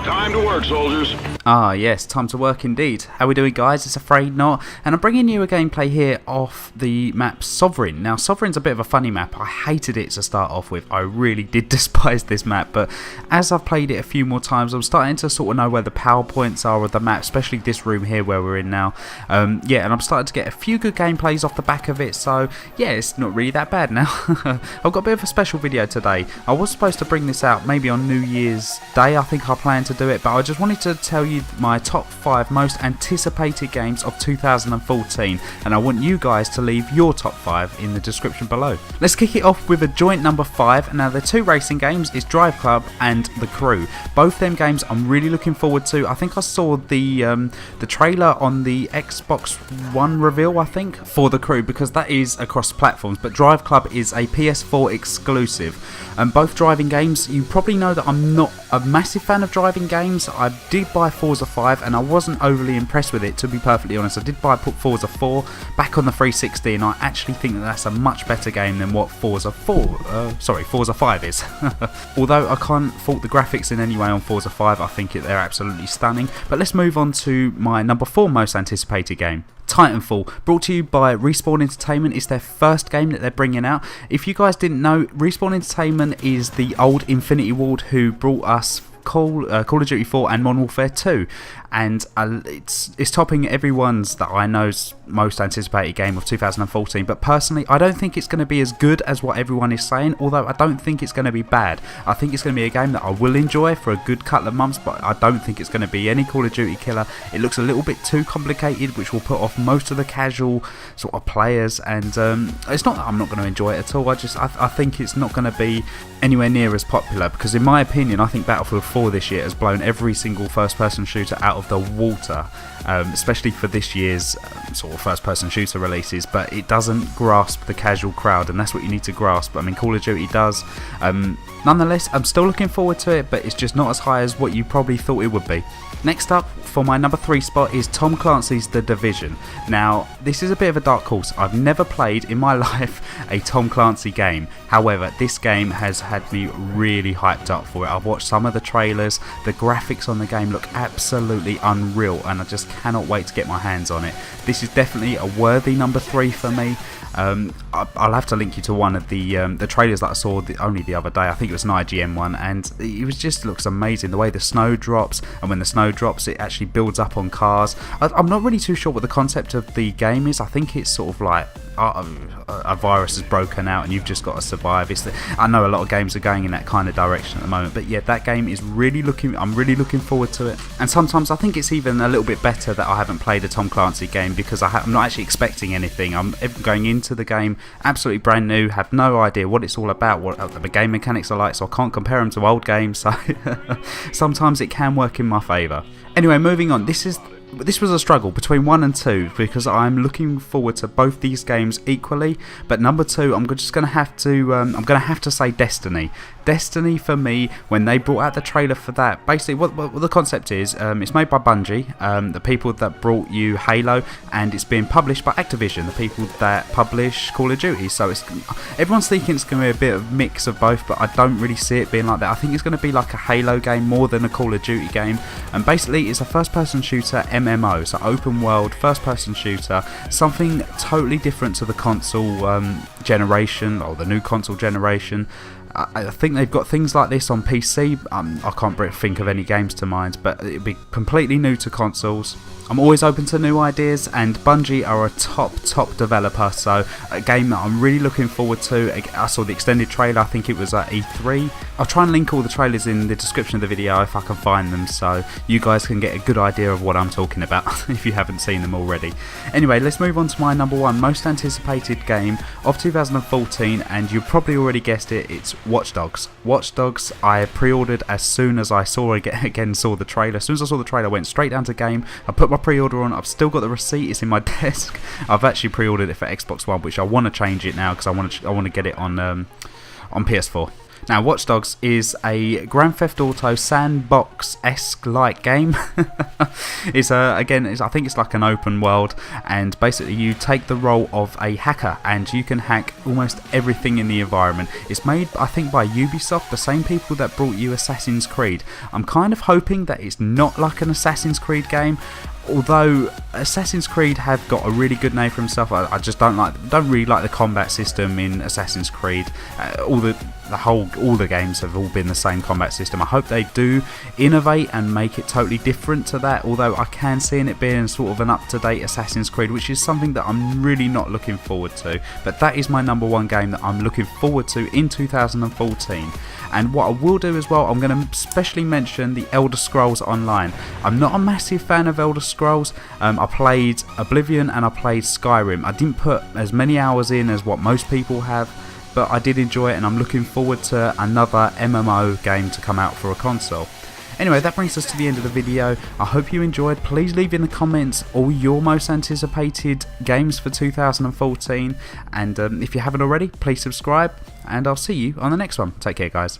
Time to work, soldiers. Ah yes, time to work indeed. How we doing, guys? It's Afraidnot, and I'm bringing you a gameplay here off the map Sovereign. Now, Sovereign's a bit of a funny map. I hated it to start off with. I really did despise this map, but as I've played it a few more times, I'm starting to sort of know where the power points are of the map, especially this room here where we're in now. Yeah, and I'm starting to get a few good gameplays off the back of it, so yeah, it's not really that bad now. I've got a bit of a special video today. I was supposed to bring this out maybe on New Year's Day, I think I plan to do it, but I just wanted to tell you my top 5 most anticipated games of 2014, and I want you guys to leave your top 5 in the description below. Let's kick it off with a joint number 5. Now, the two racing games is Drive Club and The Crew. Both them games I'm really looking forward to. I think I saw the trailer on the XboxOne reveal, I think, for The Crew, because that is across platforms, but Drive Club is a PS4 exclusive. Both driving games, you probably know that I'm not a massive fan of driving games. I did buy Forza 5 and I wasn't overly impressed with it, to be perfectly honest. I did buy Forza 4 back on the 360, and I actually think that that's a much better game than what Forza 5 is. Although I can't fault the graphics in any way on Forza 5, I think they're absolutely stunning. But let's move on to my number 4 most anticipated game. Titanfall, brought to you by Respawn Entertainment. It's their first game that they're bringing out. If you guys didn't know, Respawn Entertainment is the old Infinity Ward who brought us Call of Duty 4 and Modern Warfare 2, and it's topping everyone's that I know's most anticipated game of 2014. But personally, I don't think it's going to be as good as what everyone is saying, although I don't think it's going to be bad. I think it's going to be a game that I will enjoy for a good couple of months, but I don't think it's going to be any Call of Duty killer. It looks a little bit too complicated, which will put off most of the casual sort of players, and it's not that I'm not going to enjoy it at all. I think it's not going to be anywhere near as popular, because in my opinion, I think Battlefield 4 this year has blown every single first-person shooter out of the water, especially for this year's sort of first-person shooter releases. But it doesn't grasp the casual crowd, and that's what you need to grasp. I mean, Call of Duty does. Nonetheless, I'm still looking forward to it, but it's just not as high as what you probably thought it would be. Next up, for my number 3 spot, is Tom Clancys The Division. Now, this is a bit of a dark horse. I've never played in my life a Tom Clancy game. However, this game has had me really hyped up for it. I've watched some of the trailers. The graphics on the game look absolutely unreal, and I just cannot wait to get my hands on it. This is definitely a worthy number 3 for me. I'll have to link you to one of the trailers that I saw only the other day. I think it was an IGN one, and it just looks amazing. The way the snow drops, and when the snow drops, it actually builds up on cars. I'm not really too sure what the concept of the game is. I think it's sort of like a virus has broken out and you've just got to survive. I know a lot of games are going in that kind of direction at the moment, but yeah, that game is I'm really looking forward to it. And sometimes I think it's even a little bit better that I haven't played a Tom Clancy game, because I'm not actually expecting anything. I'm going into the game absolutely brand new, have no idea what it's all about, what the game mechanics are like, so I can't compare them to old games, so sometimes it can work in my favour. Anyway, moving on. This was a struggle between 1 and 2, because I'm looking forward to both these games equally. But number 2, I'm just going to have to say Destiny. Destiny, for me, when they brought out the trailer for that, basically what the concept is, it's made by Bungie, the people that brought you Halo, and it's being published by Activision, the people that publish Call of Duty. So everyone's thinking it's going to be a bit of a mix of both, but I don't really see it being like that. I think it's going to be like a Halo game more than a Call of Duty game, and basically it's a first-person shooter MMO, so open world first-person shooter, something totally different to the console generation, or the new console generation. I think they've got things like this on PC. I can't think of any games to mind, but it'll be completely new to consoles. I'm always open to new ideas, and Bungie are a top developer, so a game that I'm really looking forward to. I saw the extended trailer, I think it was at E3. I'll try and link all the trailers in the description of the video if I can find them, so you guys can get a good idea of what I'm talking about if you haven't seen them already. Anyway, let's move on to my number 1 most anticipated game of 2014, and you probably already guessed it, it's Watch Dogs. Watch Dogs I pre-ordered as soon as I saw the trailer. As soon as I saw the trailer, I went straight down to game. I put my pre-order on. I've still got the receipt. It's in my desk. I've actually pre-ordered it for Xbox One, which I want to change it now because I want to get it on PS4. Now, Watch Dogs is a Grand Theft Auto sandbox-esque like game. I think it's like an open world, and basically you take the role of a hacker and you can hack almost everything in the environment. It's made, I think, by Ubisoft, the same people that brought you Assassin's Creed. I'm kind of hoping that it's not like an Assassin's Creed game. Although Assassin's Creed have got a really good name for himself, I just don't really like the combat system in Assassin's Creed. All the games have all been the same combat system. I hope they do innovate and make it totally different to that. Although I can see it being sort of an up-to-date Assassin's Creed, which is something that I'm really not looking forward to. But that is my number one game that I'm looking forward to in 2014. And what I will do as well, I'm going to specially mention the Elder Scrolls Online. I'm not a massive fan of Elder Scrolls. I played Oblivion and I played Skyrim. I didn't put as many hours in as what most people have, but I did enjoy it, and I'm looking forward to another MMO game to come out for a console. Anyway, that brings us to the end of the video. I hope you enjoyed. Please leave in the comments all your most anticipated games for 2014, and if you haven't already, please subscribe, and I'll see you on the next one. Take care, guys.